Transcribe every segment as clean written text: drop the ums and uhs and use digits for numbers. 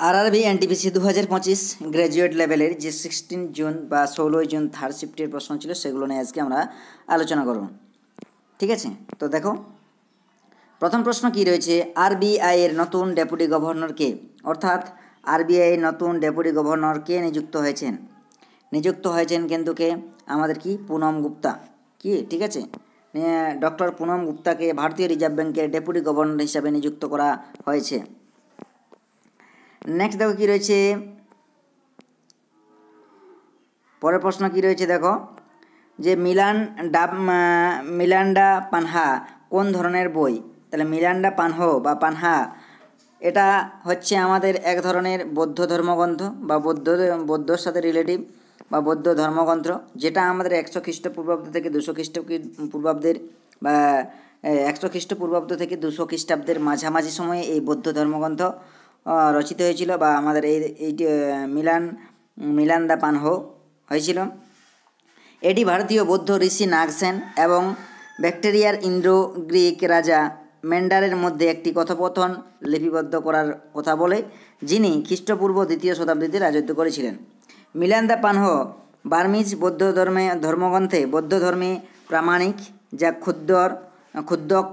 RRB NTPC 2025 graduate লেভেলের যে 16 June বা 16 জুন থার্ড শিফটের প্রশ্ন ছিল সেগুলো নিয়ে আজকে আমরা আলোচনা করব। ঠিক আছে, তো দেখো প্রথম প্রশ্ন কি রয়েছে, আরবিআই এর নতুন ডেপুটি গভর্নর কে? অর্থাৎ আরবিআই এর নতুন ডেপুটি গভর্নর কে নিযুক্ত হয়েছেন কিন্তু কে? আমাদের কি পুনম গুপ্তা কি, ঠিক আছে, ডক্টর পুনম গুপ্তাকে ভারতীয় রিজার্ভ ব্যাংকের ডেপুটি গভর্নর হিসাবে নিযুক্ত করা হয়েছে। নেক্সট দেখো কি রয়েছে, পরের প্রশ্ন কি রয়েছে দেখো, যে মিরান্ডা পানহা কোন ধরনের বই? তাহলে মিরান্ডা বা পানহা এটা হচ্ছে আমাদের এক ধরনের বৌদ্ধ ধর্মগ্রন্থ বা বৌদ্ধর সাথে রিলেটিভ বা বৌদ্ধ ধর্মগ্রন্থ, যেটা আমাদের 100 খ্রিস্টপূর্বাব্দ থেকে 200 খ্রিস্টপূর্বাব্দের বা 100 খ্রিস্টপূর্বাব্দ থেকে 200 খ্রিস্টাব্দের মাঝামাঝি সময়ে এই বৌদ্ধ ধর্মগ্রন্থ রচিত হয়েছিল বা আমাদের এইটি মিলান্দা পানহো হয়েছিল। এটি ভারতীয় বৌদ্ধ ঋষি নাগসেন এবং ব্যাকটেরিয়ার ইন্ডো গ্রিক রাজা মেন্ডারের মধ্যে একটি কথোপকথন লিপিবদ্ধ করার কথা বলে, যিনি খ্রিস্টপূর্ব 2য় শতাব্দীতে রাজত্ব করেছিলেন। মিলান্দা পানহো বার্মিজ বৌদ্ধ ধর্মগ্রন্থে বৌদ্ধ ধর্মে প্রামাণিক, যা ক্ষুদ্রক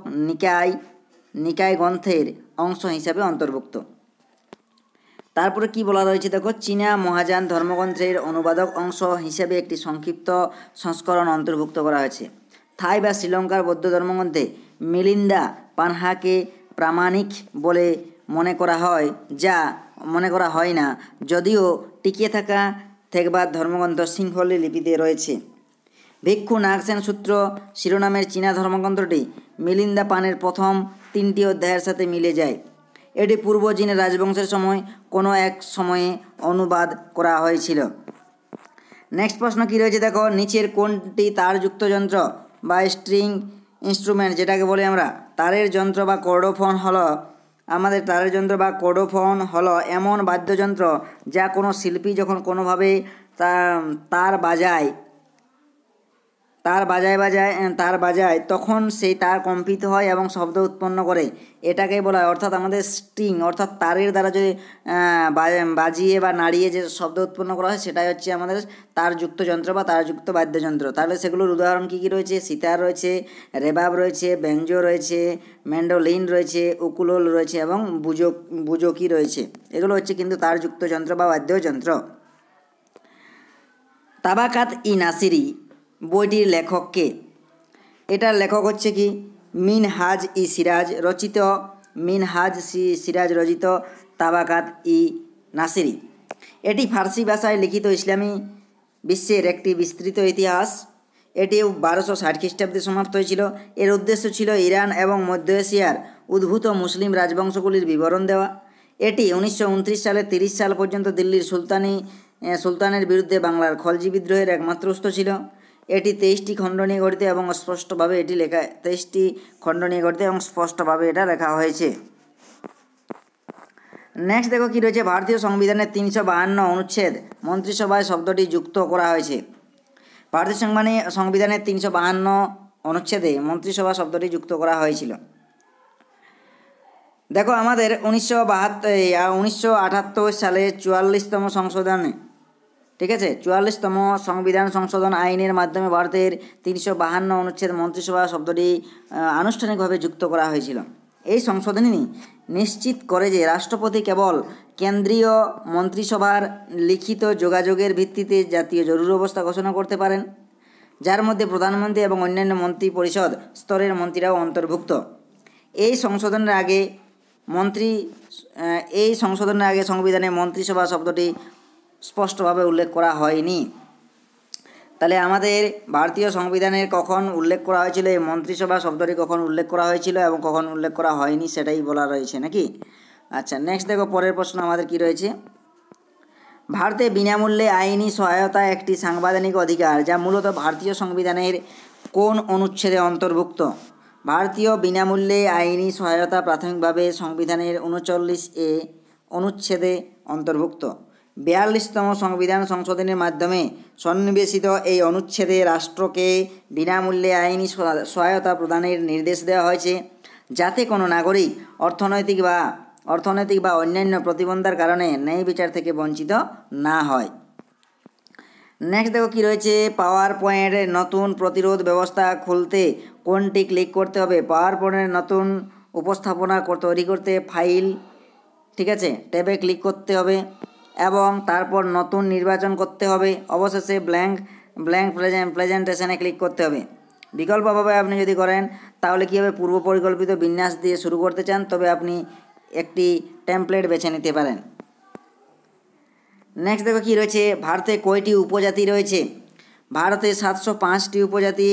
নিকায় গ্রন্থের অংশ হিসাবে অন্তর্ভুক্ত। তারপরে কি বলা রয়েছে দেখো, চীনা মহাযান ধর্মগ্রন্থের অনুবাদক অংশ হিসেবে একটি সংক্ষিপ্ত সংস্করণ অন্তর্ভুক্ত করা হয়েছে। থাই বা শ্রীলঙ্কার বৌদ্ধ ধর্মগ্রন্থে মিলিন্দা পানহাকে প্রামাণিক বলে মনে করা হয় না, যদিও টিকে থাকা থেকবাদ ধর্মগ্রন্থ সিংহলি লিপিতে রয়েছে। ভিক্ষু নাগসেন সূত্র শিরোনামের চীনা ধর্মগ্রন্থটি মিলিন্দা পানের প্রথম 3টি অধ্যায়ের সাথে মিলে যায়। এটি পূর্ব চীনের রাজবংশের সময় কোনো এক সময়ে অনুবাদ করা হয়েছিল। নেক্সট প্রশ্ন কি রয়েছে দেখো, নিচের কোনটি তারযুক্ত যন্ত্র বা স্ট্রিং ইনস্ট্রুমেন্ট যেটাকে বলি আমরা তারের যন্ত্র বা কর্ডোফোন হলো এমন বাদ্যযন্ত্র যা কোনো শিল্পী যখন কোনোভাবে তার বাজায় তখন সেই তার কম্পিত হয় এবং শব্দ উৎপন্ন করে, এটাকে বলা হয় অর্থাৎ আমাদের স্ট্রিং, অর্থাৎ তারের দ্বারা যদি বাজিয়ে বা নাড়িয়ে যে শব্দ উৎপন্ন করা হয় সেটাই হচ্ছে আমাদের তারযুক্ত যন্ত্র বা তারযুক্ত বাদ্যযন্ত্র। তাহলে সেগুলোর উদাহরণ কী কী রয়েছে, সিতার রয়েছে, রেবাব রয়েছে, বেঞ্জো রয়েছে, ম্যান্ডোলিন রয়েছে, উকুলেলে রয়েছে এবং বুজোকি রয়েছে। এগুলো হচ্ছে কিন্তু তারযুক্ত যন্ত্র বা বাদ্যযন্ত্র। তাবাকাত-ই-নাসিরি বইটির লেখক কে? এটার লেখক হচ্ছে কি মিনহাজ-ই-সিরাজ রচিত তাবাকাত-ই-নাসিরি। এটি ফার্সি ভাষায় লিখিত ইসলামী বিশ্বের একটি বিস্তৃত ইতিহাস। এটি 1260 খ্রিস্টাব্দে সমাপ্ত হয়েছিল। এর উদ্দেশ্য ছিল ইরান এবং মধ্য এশিয়ার উদ্ভূত মুসলিম রাজবংশগুলির বিবরণ দেওয়া। এটি 1929 সালে 30 সাল পর্যন্ত দিল্লির সুলতানের বিরুদ্ধে বাংলার খলজি বিদ্রোহের একমাত্র অস্ত্র ছিল। এটি 23টি খণ্ড নিয়ে গঠিত এবং স্পষ্টভাবে এটা লেখা হয়েছে। নেক্সট দেখো কি রয়েছে, ভারতীয় সংবিধানের 352 অনুচ্ছেদ মন্ত্রিসভায় শব্দটি যুক্ত করা হয়েছে। ভারতীয় সংবিধানের 352 অনুচ্ছেদে মন্ত্রিসভা শব্দটি যুক্ত করা হয়েছিল। দেখো আমাদের 1978 সালে 44তম সংশোধনে, ঠিক আছে, 44তম সংবিধান সংশোধন আইনের মাধ্যমে ভারতের 352 অনুচ্ছেদ মন্ত্রিসভা শব্দটি আনুষ্ঠানিকভাবে যুক্ত করা হয়েছিল। এই সংশোধনী নিশ্চিত করে যে রাষ্ট্রপতি কেবল কেন্দ্রীয় মন্ত্রিসভার লিখিত যোগাযোগের ভিত্তিতে জাতীয় জরুরি অবস্থা ঘোষণা করতে পারেন, যার মধ্যে প্রধানমন্ত্রী এবং অন্যান্য মন্ত্রী পরিষদ স্তরের মন্ত্রীরাও অন্তর্ভুক্ত। এই সংশোধনের আগে সংবিধানে মন্ত্রিসভা শব্দটি স্পষ্টভাবে উল্লেখ করা হয়নি। তাহলে আমাদের ভারতীয় সংবিধানের কখন উল্লেখ করা হয়েছিল, এই মন্ত্রিসভা শব্দটি কখন উল্লেখ করা হয়েছিল এবং কখন উল্লেখ করা হয়নি সেটাই বলা রয়েছে নাকি। আচ্ছা, নেক্সট দেখো পরের প্রশ্ন আমাদের কি রয়েছে, ভারতে বিনামূল্যে আইনি সহায়তা একটি সাংবিধানিক অধিকার যা মূলত ভারতীয় সংবিধানের কোন অনুচ্ছেদে অন্তর্ভুক্ত? ভারতীয় বিনামূল্যে আইনি সহায়তা প্রাথমিকভাবে সংবিধানের 39A অনুচ্ছেদে অন্তর্ভুক্ত। 42তম সংবিধান সংশোধনের মাধ্যমে সন্নিবেশিত এই অনুচ্ছেদে রাষ্ট্রকে বিনামূল্যে আইনি সহায়তা প্রদানের নির্দেশ দেওয়া হয়েছে, যাতে কোনো নাগরিক অর্থনৈতিক বা অর্থনৈতিক বা অন্যান্য প্রতিবন্ধার কারণে ন্যায় বিচার থেকে বঞ্চিত না হয়। নেক্সট দেখো কি রয়েছে, পাওয়ার পয়েন্টের নতুন প্রতিরোধ ব্যবস্থা খুলতে কোনটি ক্লিক করতে হবে? পাওয়ার পয়েন্টের নতুন উপস্থাপনা তৈরি করতে ফাইল, ঠিক আছে, ট্যাবে ক্লিক করতে হবে এবং তারপর নতুন নির্বাচন করতে হবে। অবশেষে ব্ল্যাঙ্ক প্রেজেন্টেশনে ক্লিক করতে হবে। বিকল্পভাবে আপনি যদি করেন তাহলে কী হবে, পূর্ব পরিকল্পিত বিন্যাস দিয়ে শুরু করতে চান তবে আপনি একটি টেমপ্লেট বেছে নিতে পারেন। নেক্সট দেখো কি রয়েছে, ভারতে কয়টি উপজাতি রয়েছে? ভারতে 705টি উপজাতি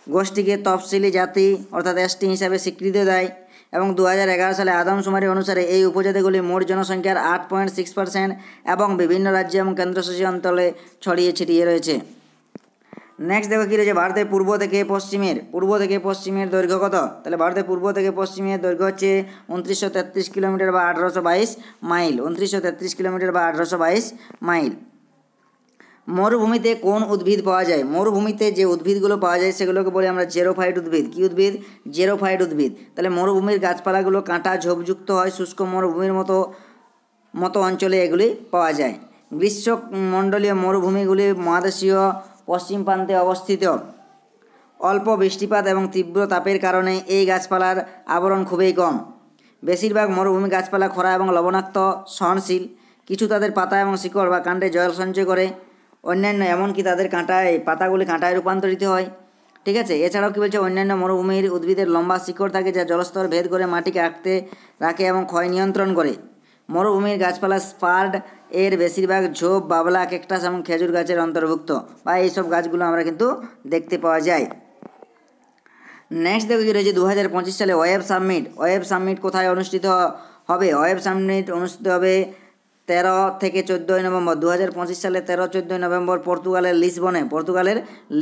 গোষ্ঠীকে তফসিলি জাতি অর্থাৎ এসটি হিসাবে স্বীকৃতি দেয় এবং 2011 সালে আদমশুমারি অনুসারে এই উপজাতিগুলি মোট জনসংখ্যার 8.6% এবং বিভিন্ন রাজ্য এবং কেন্দ্রশাসিত অঞ্চলে ছড়িয়ে ছিটিয়ে রয়েছে। নেক্সট দেখো কী রয়েছে, ভারতের পূর্ব থেকে পশ্চিমের দৈর্ঘ্য কত? তাহলে ভারতের পূর্ব থেকে পশ্চিমের দৈর্ঘ্য হচ্ছে 2933 কিলোমিটার বা 1822 মাইল। 2933 কিলোমিটার বা 1822 মাইল। মরুভূমিতে কোন উদ্ভিদ পাওয়া যায়? মরুভূমিতে যে উদ্ভিদগুলো পাওয়া যায় সেগুলোকে বলি আমরা জেরোফাইট উদ্ভিদ। কী উদ্ভিদ? জেরোফাইট উদ্ভিদ। তাহলে মরুভূমির গাছপালাগুলো কাঁটা ঝোপযুক্ত হয়, শুষ্ক মরুভূমির মতো অঞ্চলে এগুলি পাওয়া যায়। গ্রীষ্মমণ্ডলীয় মরুভূমিগুলি মহাদেশীয় পশ্চিম প্রান্তে অবস্থিত। অল্প বৃষ্টিপাত এবং তীব্র তাপের কারণে এই গাছপালার আবরণ খুবই কম। বেশিরভাগ মরুভূমি গাছপালা খরা এবং লবণাক্ত সহনশীল। কিছু তাদের পাতা এবং শিকড় বা কাণ্ডে জল সঞ্চয় করে, অন্যান্য এমনকি তাদের পাতাগুলি কাঁটায় রূপান্তরিত হয়, ঠিক আছে। এছাড়াও কী বলছে, অন্যান্য মরুভূমির উদ্ভিদের লম্বা শিকড় থাকে যা জলস্তর ভেদ করে মাটিকে আঁকড়ে রাখে এবং ক্ষয় নিয়ন্ত্রণ করে। মরুভূমির গাছপালা স্পার্ড এর বেশিরভাগ ঝোপ, বাবলা, ক্যাকটাস এবং খেজুর গাছের অন্তর্ভুক্ত বা এইসব গাছগুলো আমরা কিন্তু দেখতে পাওয়া যায়। নেক্সট দেখো কি রয়েছে, 2025 সালে ওয়েব সামিট কোথায় অনুষ্ঠিত হবে? ওয়েব সামিট অনুষ্ঠিত হবে 13 থেকে 14 নভেম্বর। 2025 সালে 13-14 নভেম্বর পর্তুগালের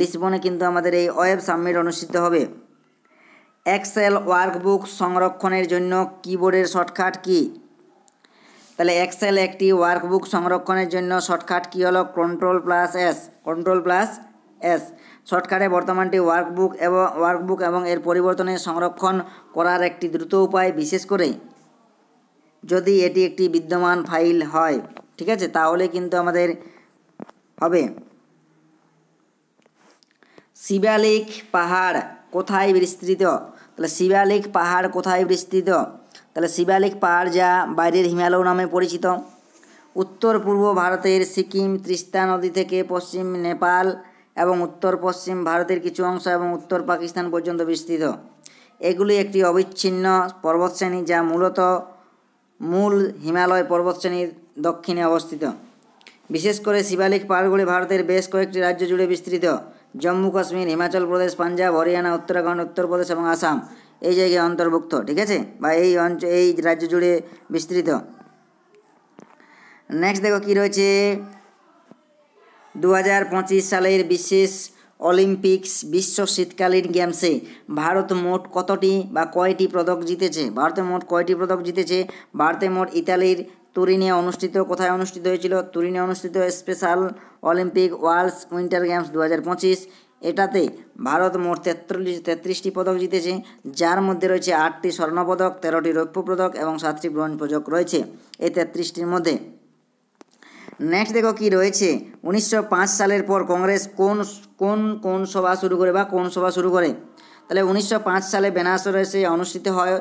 লিসবনে কিন্তু আমাদের এই ওয়েব সামিট অনুষ্ঠিত হবে। এক্সেল ওয়ার্কবুক সংরক্ষণের জন্য কিবোর্ডের শর্টকাট কী? তাহলে এক্সেল একটি ওয়ার্কবুক সংরক্ষণের জন্য শর্টকাট কী হলো Ctrl+S। শর্টকাটে বর্তমানটি ওয়ার্কবুক এবং এর পরিবর্তনে সংরক্ষণ করার একটি দ্রুত উপায়, বিশেষ করে যদি এটি একটি বিদ্যমান ফাইল হয়, ঠিক আছে, তাহলে কিন্তু আমাদের হবে। শিবালিক পাহাড় কোথায় বিস্তৃত? তাহলে শিবালিক পাহাড় কোথায় বিস্তৃত? তাহলে শিবালিক পাহাড় যা বাইরের হিমালয় নামে পরিচিত, উত্তর পূর্ব ভারতের সিকিম, তিস্তা নদী থেকে পশ্চিম নেপাল এবং উত্তর পশ্চিম ভারতের কিছু অংশ এবং উত্তর পাকিস্তান পর্যন্ত বিস্তৃত। এগুলি একটি অবিচ্ছিন্ন পর্বতশ্রেণী যা মূল হিমালয় পর্বতশ্রেণীর দক্ষিণে অবস্থিত। বিশেষ করে শিবালিক পাহাড়গুলি ভারতের বেশ কয়েকটি রাজ্য জুড়ে বিস্তৃত। জম্মু কাশ্মীর, হিমাচল প্রদেশ, পাঞ্জাব, হরিয়ানা, উত্তরাখণ্ড, উত্তরপ্রদেশ এবং আসাম এই জায়গায় অন্তর্ভুক্ত, ঠিক আছে, বা এই রাজ্য জুড়ে বিস্তৃত। নেক্সট দেখো কি রয়েছে, 2025 সালের বিশেষ অলিম্পিক্স বিশ্ব শীতকালীন গেমসে ভারত মোট কয়টি পদক জিতেছে? ভারতে মোট ইতালির তুরিনে কোথায় অনুষ্ঠিত হয়েছিল? তুরিনে অনুষ্ঠিত special Olympic world winter games 2025। এটাতে ভারত মোট 33টি পদক জিতেছে, যার মধ্যে রয়েছে 8টি স্বর্ণপদক, 13টি রৌপ্য পদক এবং 7টি ব্রোঞ্জ পদক রয়েছে এই 33টির মধ্যে। নেক্সট দেখো কি রয়েছে, 1905 সালের পর কংগ্রেস কোন সভা শুরু করে? তাহলে 1905 সালে বেনারসে অনুষ্ঠিত হয়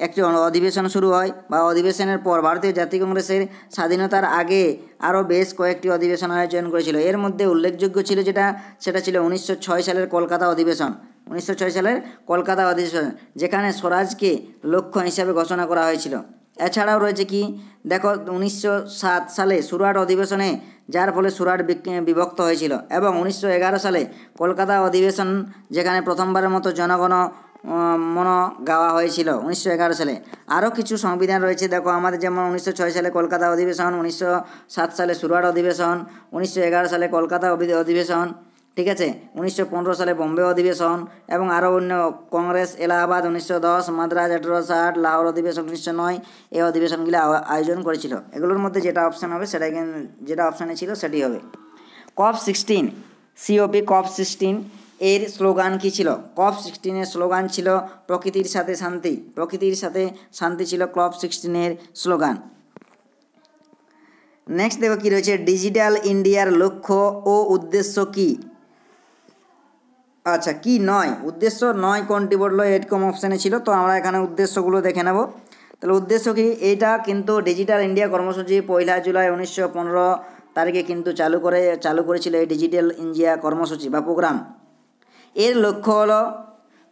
একটি অধিবেশন শুরু হয়, বা অধিবেশনের পর ভারতীয় জাতীয় কংগ্রেসের স্বাধীনতার আগে আরও বেশ কয়েকটি অধিবেশন আয়োজন করেছিল। এর মধ্যে উল্লেখযোগ্য ছিল সেটা ছিল 1906 সালের কলকাতা অধিবেশন। 1906 সালের কলকাতা অধিবেশন, যেখানে স্বরাজকে লক্ষ্য হিসাবে ঘোষণা করা হয়েছিল। এছাড়াও রয়েছে কি, দেখো 1907 সালে সুরাট অধিবেশনে, যার ফলে সুরাট বিভক্ত হয়েছিল, এবং 1911 সালে কলকাতা অধিবেশন, যেখানে প্রথমবারের মতো জনগণ মন গাওয়া হয়েছিল 1911 সালে। আরও কিছু সংবিধান রয়েছে, দেখো আমাদের যেমন 1906 সালে কলকাতা অধিবেশন, 1907 সালে সুরাট অধিবেশন, 1911 সালে কলকাতা অধিবেশন, ঠিক আছে, 1915 সালে বোম্বে অধিবেশন এবং আরও অন্য কংগ্রেস এলাহাবাদ 1910, মাদ্রাজ 1860, লাহোর অধিবেশন 1909 এই অধিবেশনগুলি আয়োজন করেছিল। এগুলোর মধ্যে যেটা অপশানে ছিল সেটি হবে COP16। COP16 এর স্লোগান কী ছিল? COP16 স্লোগান ছিল প্রকৃতির সাথে শান্তি। প্রকৃতির সাথে শান্তি ছিল COP16 স্লোগান। নেক্সট দেখো কী রয়েছে, ডিজিটাল ইন্ডিয়ার লক্ষ্য ও উদ্দেশ্য কী? আচ্ছা, কি নয়, উদ্দেশ্য নয় কোনটি বললো? এরকম অপশানে ছিল, তো আমরা এখানে উদ্দেশ্যগুলো দেখে নেব। তাহলে উদ্দেশ্য কি? এইটা কিন্তু ডিজিটাল ইন্ডিয়া কর্মসূচি 1 জুলাই 1915 তারিখে কিন্তু চালু করেছিল এই ডিজিটাল ইন্ডিয়া কর্মসূচি বা প্রোগ্রাম। এর লক্ষ্য হলো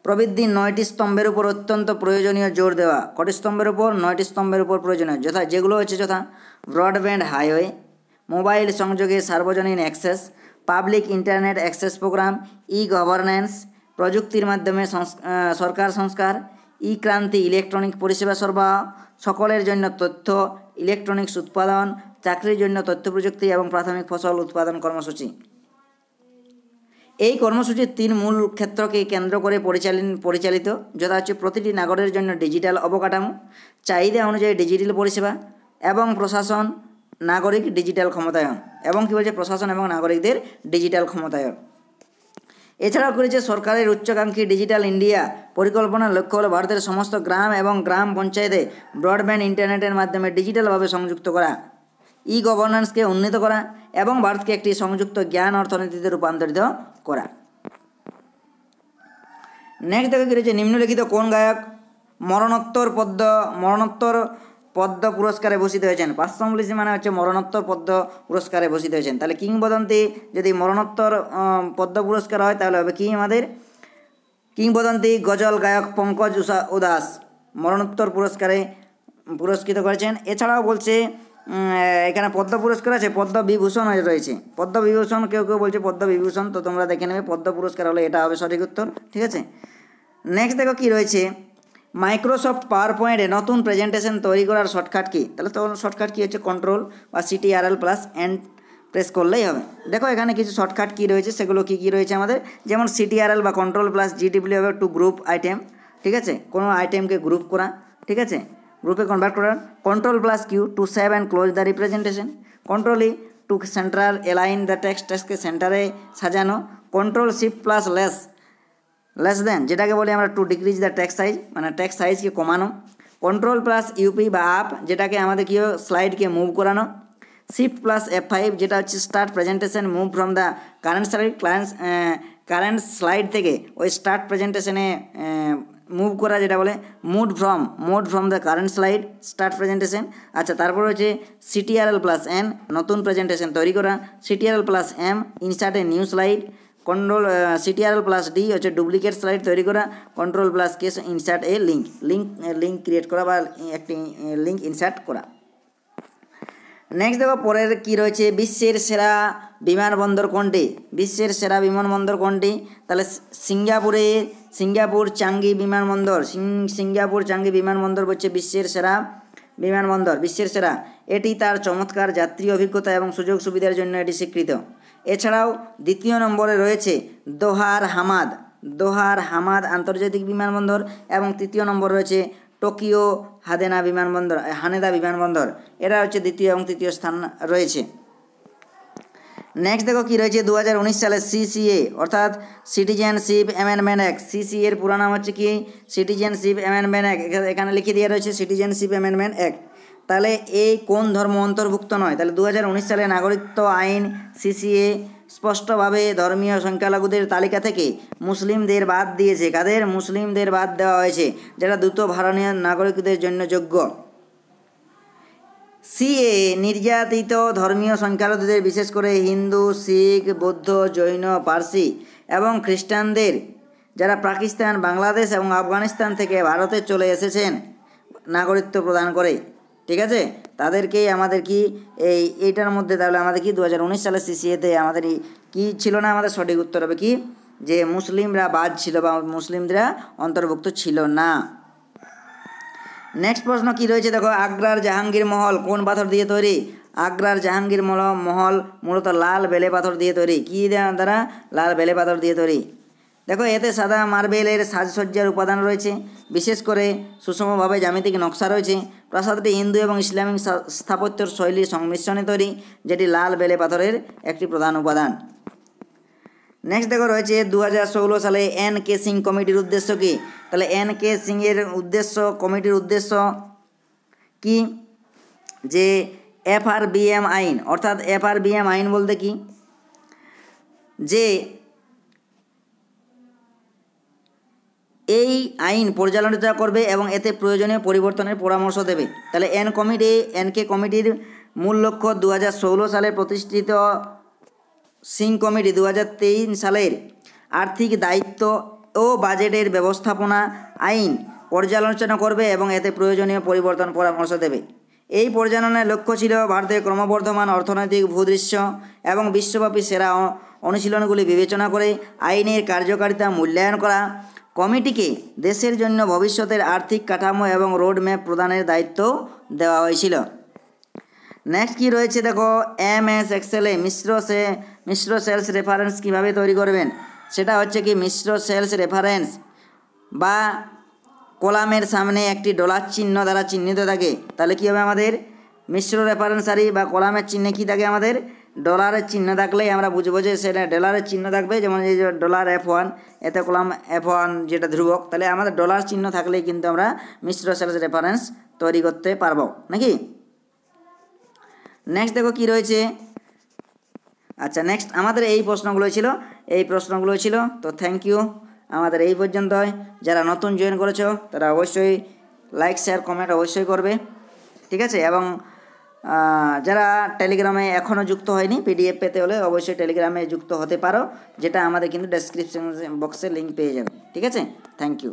প্রবৃদ্ধির 9টি স্তম্ভের উপর অত্যন্ত প্রয়োজনীয় জোর দেওয়া। কটি স্তম্ভের উপর? 9টি স্তম্ভের উপর প্রয়োজনীয়, যেগুলো হচ্ছে ব্রডব্যান্ড হাইওয়ে, মোবাইল সংযোগে সার্বজনীন access, public internet access program, governance, প্রযুক্তির মাধ্যমে সরকার সংস্কার, ক্রান্তি, ইলেকট্রনিক পরিষেবা সরবরাহ, সকলের জন্য তথ্য, ইলেকট্রনিক্স উৎপাদন, চাকরির জন্য তথ্য প্রযুক্তি এবং প্রাথমিক ফসল উৎপাদন কর্মসূচি। এই কর্মসূচির 3 মূল ক্ষেত্রকে কেন্দ্র করে পরিচালিত, যথা হচ্ছে প্রতিটি নাগরিকের জন্য ডিজিটাল অবকাঠামো, চাহিদা অনুযায়ী ডিজিটাল পরিষেবা এবং প্রশাসন নাগরিক ডিজিটাল ক্ষমতায়ন, এবং কী বলছে, প্রশাসন এবং নাগরিকদের ডিজিটাল ক্ষমতায়ন। এছাড়াও করেছে সরকারের উচ্চাকাঙ্ক্ষী ডিজিটাল ইন্ডিয়া পরিকল্পনার লক্ষ্য হলো ভারতের সমস্ত গ্রাম এবং গ্রাম পঞ্চায়েতে ব্রডব্যান্ড ইন্টারনেটের মাধ্যমে ডিজিটালভাবে সংযুক্ত করা, গভর্নেন্সকে উন্নীত করা এবং ভারতকে একটি সংযুক্ত জ্ঞান অর্থনীতিতে রূপান্তরিত করা। নেক্সট দেখো কী রয়েছে, নিম্নলিখিত কোন গায়ক মরণোত্তর পদ্ম পুরস্কারে ভূষিত হয়েছেন? পাশ্চম্বলিসি মানে হচ্ছে মরণোত্তর পদ্ম পুরস্কারে ভূষিত হয়েছেন। তাহলে কিংবদন্তি যদি মরণোত্তর পদ্ম পুরস্কার হয় তাহলে হবে কি? আমাদের কিংবদন্তি গজল গায়ক পঙ্কজ উদাস মরণোত্তর পুরস্কারে পুরস্কৃত করেছেন। এছাড়াও বলছে এখানে পদ্ম পুরস্কার আছে, পদ্মবিভূষণ রয়েছে। পদ্মবিভূষণ কেউ বলছে পদ্মবিভূষণ, তো তোমরা দেখে নেবে পদ্ম পুরস্কার হলে এটা হবে সঠিক উত্তর, ঠিক আছে। নেক্সট দেখো কী রয়েছে, মাইক্রোসফট পাওয়ার পয়েন্টে নতুন প্রেজেন্টেশন তৈরি করার শর্টকাট কী? তাহলে তো শর্টকাট কী হচ্ছে, কন্ট্রোল বা CTRL+N প্রেস করলেই হবে। দেখো এখানে কিছু শর্টকাট কী রয়েছে, সেগুলো কী কী রয়েছে আমাদের, যেমন CTRL বা Ctrl+G টিপলে হবে টু গ্রুপ আইটেম, ঠিক আছে, কোনো আইটেমকে গ্রুপ করা, ঠিক আছে, গ্রুপে কনভার্ট করা। Ctrl+Q to save and close the representation. Ctrl+E to centre align the টেক্সটকে সেন্টারে সাজানো। Ctrl+Shift+লেস দেন, যেটাকে বলি আমরা to decrease the text size, মানে টেক্সট সাইজকে কমানো। Ctrl+UP বা আপ, যেটাকে আমাদের কী হবে, স্লাইডকে মুভ করানো। Shift+F5 যেটা হচ্ছে start presentation move from the current slide থেকে ওই স্টার্ট প্রেজেন্টেশনে মুভ করা, যেটা বলে move from the current slide start presentation. আচ্ছা, তারপর হচ্ছে CTRL+N নতুন প্রেজেন্টেশন তৈরি করা। CTRL+M insert a new slide. CTRL+D হচ্ছে ডুপ্লিকেট স্লাইড তৈরি করা। Ctrl+K insert a link create করা বা একটি লিঙ্ক ইনসার্ট করা। নেক্সট দেখো পরের কী রয়েছে, বিশ্বের সেরা বিমানবন্দর কোনটি? বিশ্বের সেরা বিমানবন্দর কোনটি? তাহলে সিঙ্গাপুর চাঙ্গি বিমানবন্দর। সিঙ্গাপুর চাঙ্গি বিমানবন্দর হচ্ছে বিশ্বের সেরা বিমানবন্দর, বিশ্বের সেরা। এটি তার চমৎকার যাত্রী অভিজ্ঞতা এবং সুযোগ সুবিধার জন্য এটি স্বীকৃত। এছাড়াও 2য় নম্বরে রয়েছে দোহার হামাদ আন্তর্জাতিক বিমানবন্দর, এবং 3য় নম্বর রয়েছে টোকিও হানেদা বিমানবন্দর। এরা হচ্ছে 2য় এবং 3য় স্থান রয়েছে। নেক্সট দেখো কী রয়েছে, 2019 সালে CCA অর্থাৎ সিটিজেনশিপ অ্যামেন্ডমেন্ট অ্যাক্ট। CCA এর পুরো নাম হচ্ছে কি? Citizenship amendment act. এখানে লিখে দেওয়া রয়েছে সিটিজেনশিপ অ্যামেন্ডমেন্ট অ্যাক্ট। তাহলে এই কোন ধর্ম অন্তর্ভুক্ত নয়? তাহলে 2019 সালে নাগরিকত্ব আইন CCA স্পষ্টভাবে ধর্মীয় সংখ্যালঘুদের তালিকা থেকে মুসলিমদের বাদ দিয়েছে। কাদের? মুসলিমদের বাদ দেওয়া হয়েছে, যারা দ্রুত ভারতীয় নাগরিকদের জন্য যোগ্য। CA নির্যাতিত ধর্মীয় সংখ্যালঘুদের, বিশেষ করে হিন্দু, শিখ, বৌদ্ধ, জৈন, পার্সি এবং খ্রিস্টানদের, যারা পাকিস্তান, বাংলাদেশ এবং আফগানিস্তান থেকে ভারতে চলে এসেছেন, নাগরিকত্ব প্রদান করে, ঠিক আছে, তাদেরকেই আমাদের কি এইটার মধ্যে, তাহলে আমাদের কি 2019 সালে CCAতে আমাদের কি ছিল না? আমাদের সঠিক উত্তর হবে কি, যে মুসলিমরা বাদ ছিল বা মুসলিমরা অন্তর্ভুক্ত ছিল না। নেক্সট প্রশ্ন কি রয়েছে দেখো, আগ্রার জাহাঙ্গীর মহল কোন পাথর দিয়ে তৈরি? আগ্রার জাহাঙ্গীর মহল মূলত লাল বেলে পাথর দিয়ে তৈরি। কী দ্বারা? লাল বেলে পাথর দিয়ে তৈরি। দেখো এতে সাদা মার্বেলের সাজসজ্জার উপাদান রয়েছে, বিশেষ করে সুষমভাবে জ্যামিতিক নকশা রয়েছে। প্রাসাদটি হিন্দু এবং ইসলামিক স্থাপত্যের শৈলীর সংমিশ্রণে তৈরি, যেটি লাল বেলে পাথরের একটি প্রধান উপাদান। নেক্সট দেখো রয়েছে 2016 সালে এন.কে. সিং কমিটির উদ্দেশ্য কি? তাহলে এন.কে. সিং এর কমিটির উদ্দেশ্য কি? যে FRBM আইন, অর্থাৎ FRBM আইন বলতে কি, যে এই আইন পর্যালোচনা করবে এবং এতে প্রয়োজনীয় পরিবর্তনের পরামর্শ দেবে। তাহলে এন.কে. কমিটির মূল লক্ষ্য 2016 সালে প্রতিষ্ঠিত সিং কমিটি 2023 সালের আর্থিক দায়িত্ব ও বাজেটের ব্যবস্থাপনা আইন পর্যালোচনা করবে এবং এতে প্রয়োজনীয় পরিবর্তন পরামর্শ দেবে। এই পর্যালোচনার লক্ষ্য ছিল ভারতের ক্রমবর্ধমান অর্থনৈতিক ভূদৃশ্য এবং বিশ্বব্যাপী সেরা অনুশীলনগুলি বিবেচনা করে আইনের কার্যকারিতা মূল্যায়ন করা। কমিটিকে দেশের জন্য ভবিষ্যতের আর্থিক কাঠামো এবং রোডম্যাপ প্রদানের দায়িত্ব দেওয়া হয়েছিল। নেক্সট কি রয়েছে দেখো, MS এক্সেলে মিশ্র সেলস রেফারেন্স কীভাবে তৈরি করবেন? সেটা হচ্ছে কি, মিশ্র সেলস রেফারেন্স বা কলামের সামনে একটি ডলার চিহ্ন দ্বারা চিহ্নিত থাকে। তাহলে কী হবে, আমাদের মিশ্র রেফারেন্স সারি বা কলামের চিহ্নে কী থাকে, আমাদের ডলারের চিহ্ন থাকলেই আমরা বুঝবো যে সেটা ডলারের চিহ্ন থাকবে। যেমন এই যে ডলার F1, এতে কলাম F1 যেটা ধ্রুবক, তাহলে আমাদের ডলার চিহ্ন থাকলেই কিন্তু আমরা মিশ্র সেলস রেফারেন্স তৈরি করতে পারবো নাকি। নেক্সট দেখো কি রয়েছে। আচ্ছা, নেক্সট আমাদের এই প্রশ্নগুলো ছিল। তো থ্যাংক ইউ, আমাদের এই পর্যন্তই। যারা নতুন জয়েন করেছো তারা অবশ্যই লাইক শেয়ার কমেন্ট অবশ্যই করবে, ঠিক আছে। এবং যারা টেলিগ্রামে এখনও যুক্ত হয়নি, PDF পেতে হলে অবশ্যই টেলিগ্রামে যুক্ত হতে পারো, যেটা আমাদের কিন্তু ডেসক্রিপশন বক্সে লিঙ্ক পেয়ে যাবে, ঠিক আছে। Thank you.